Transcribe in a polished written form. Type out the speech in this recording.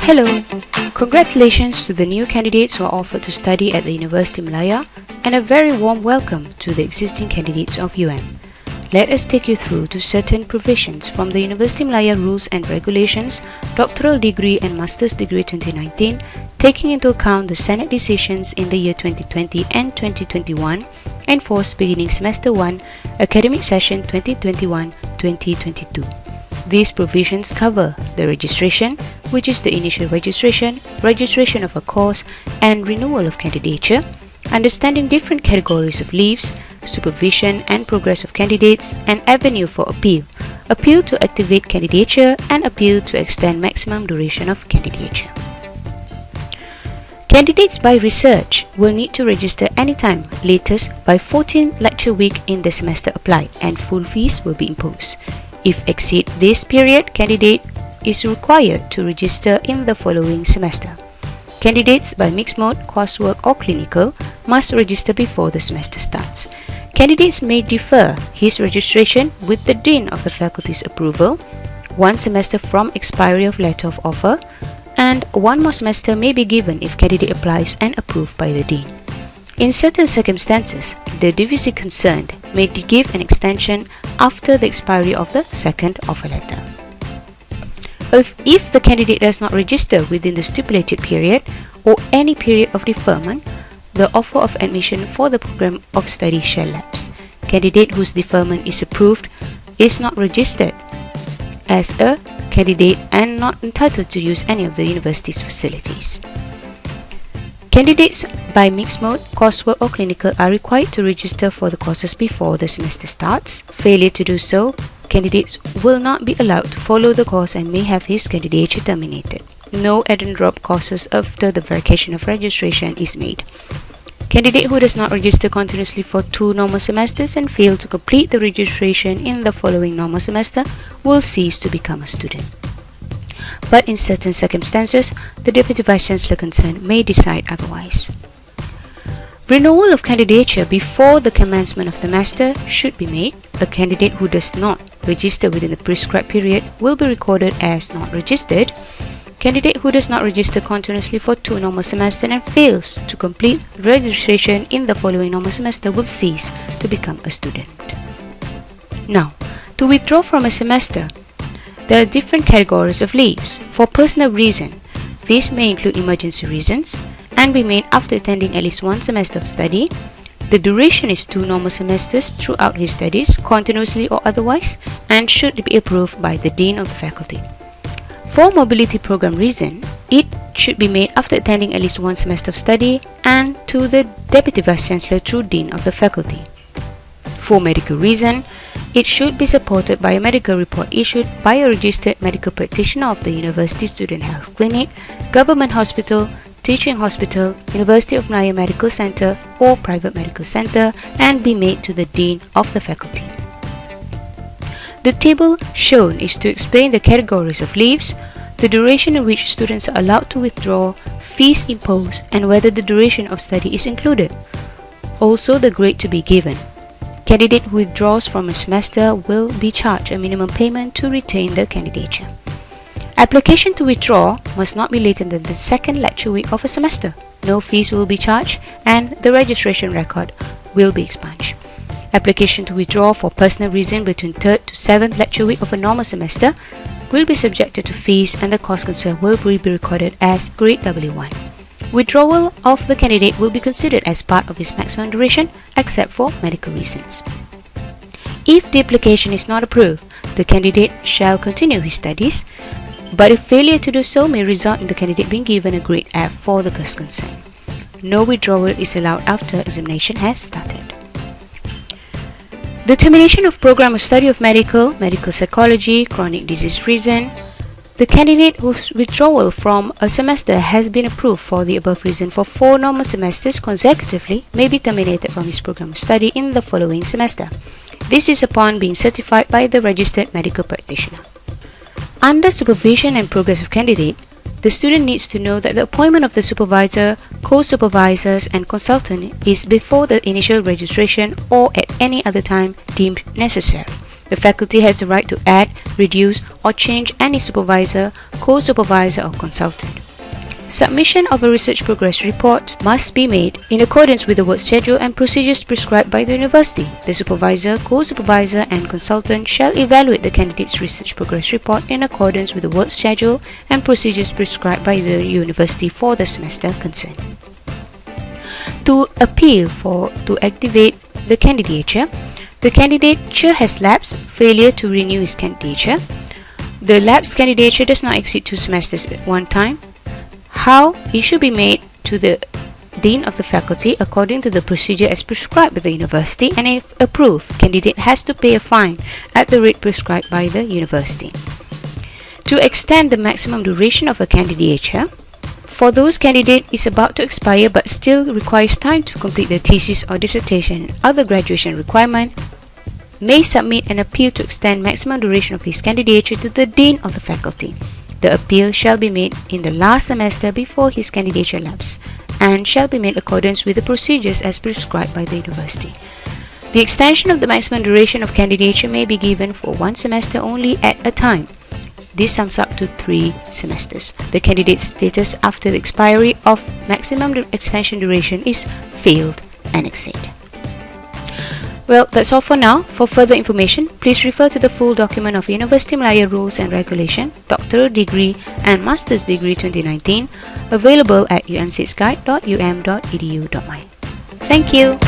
Hello! Congratulations to the new candidates who are offered to study at the University Malaya, and a very warm welcome to the existing candidates of UN. Let us take you through to certain provisions from the University Malaya Rules and Regulations, Doctoral Degree and Master's Degree 2019, taking into account the Senate decisions in the year 2020 and 2021, enforced beginning Semester 1, Academic Session 2021-2022. These provisions cover the registration, which is the initial registration, registration of a course, and renewal of candidature, understanding different categories of leaves, supervision and progress of candidates, and avenue for appeal, appeal to activate candidature, and appeal to extend maximum duration of candidature. Candidates by research will need to register anytime, latest by 14th lecture week in the semester applied, and full fees will be imposed. If exceed this period, candidate is required to register in the following semester. Candidates by mixed mode, coursework or clinical must register before the semester starts. Candidates may defer his registration with the Dean of the Faculty's approval, 1 semester from expiry of letter of offer, and 1 more semester may be given if candidate applies and approved by the Dean. In certain circumstances, the divisi concerned may give an extension after the expiry of the second offer letter. If the candidate does not register within the stipulated period or any period of deferment, the offer of admission for the program of study shall lapse. Candidate whose deferment is approved is not registered as a candidate and not entitled to use any of the university's facilities. Candidates by mixed mode, coursework or clinical are required to register for the courses before the semester starts. Failure to do so, candidates will not be allowed to follow the course and may have his candidature terminated. No add and drop courses after the verification of registration is made. Candidate who does not register continuously for 2 normal semesters and fail to complete the registration in the following normal semester will cease to become a student. But in certain circumstances, the Deputy Vice-Chancellor concerned may decide otherwise. Renewal of candidature before the commencement of the master should be made. A candidate who does not register within the prescribed period will be recorded as not registered. Candidate who does not register continuously for 2 normal semesters and fails to complete registration in the following normal semester will cease to become a student. Now, to withdraw from a semester, there are different categories of leaves. For personal reason, these may include emergency reasons and be made after attending at least 1 semester of study. The duration is 2 normal semesters throughout his studies, continuously or otherwise, and should be approved by the Dean of the Faculty. For mobility program reason, it should be made after attending at least 1 semester of study and to the Deputy Vice-Chancellor through Dean of the Faculty. For medical reason, it should be supported by a medical report issued by a registered medical practitioner of the University Student Health Clinic, Government Hospital, Teaching Hospital, University of Malaya Medical Center or Private Medical Center and be made to the Dean of the Faculty. The table shown is to explain the categories of leaves, the duration in which students are allowed to withdraw, fees imposed, and whether the duration of study is included. Also, the grade to be given. Candidate who withdraws from a semester will be charged a minimum payment to retain the candidature. Application to withdraw must not be later than the 2nd lecture week of a semester. No fees will be charged and the registration record will be expunged. Application to withdraw for personal reason between 3rd to 7th lecture week of a normal semester will be subjected to fees and the cost concerned will be recorded as grade W1. Withdrawal of the candidate will be considered as part of his maximum duration except for medical reasons. If the application is not approved, the candidate shall continue his studies, but if failure to do so may result in the candidate being given a grade F for the case concerned. No withdrawal is allowed after examination has started. The termination of program of study of medical psychology, chronic disease reason. The candidate whose withdrawal from a semester has been approved for the above reason for 4 normal semesters consecutively may be terminated from his program of study in the following semester. This is upon being certified by the registered medical practitioner. Under supervision and progress of candidate, the student needs to know that the appointment of the supervisor, co-supervisors and consultant is before the initial registration or at any other time deemed necessary. The faculty has the right to add, reduce, or change any supervisor, co-supervisor, or consultant. Submission of a research progress report must be made in accordance with the work schedule and procedures prescribed by the university. The supervisor, co-supervisor, and consultant shall evaluate the candidate's research progress report in accordance with the work schedule and procedures prescribed by the university for the semester concerned. To appeal to activate the candidature, the candidature has lapsed, failure to renew his candidature. The lapsed candidature does not exceed 2 semesters at one time. How? It should be made to the Dean of the Faculty according to the procedure as prescribed by the university, and if approved, candidate has to pay a fine at the rate prescribed by the university. To extend the maximum duration of a candidature, for those candidate is about to expire but still requires time to complete their thesis or dissertation and other graduation requirement, may submit an appeal to extend maximum duration of his candidature to the Dean of the Faculty. The appeal shall be made in the last semester before his candidature lapse and shall be made in accordance with the procedures as prescribed by the university. The extension of the maximum duration of candidature may be given for 1 semester only at a time. This sums up to 3 semesters. The candidate's status after the expiry of maximum extension duration is failed annexate. Well, that's all for now. For further information, please refer to the full document of University Malaya Rules and Regulation, Doctoral Degree and Master's Degree 2019, available at umsitsguide.um.edu.my. Thank you.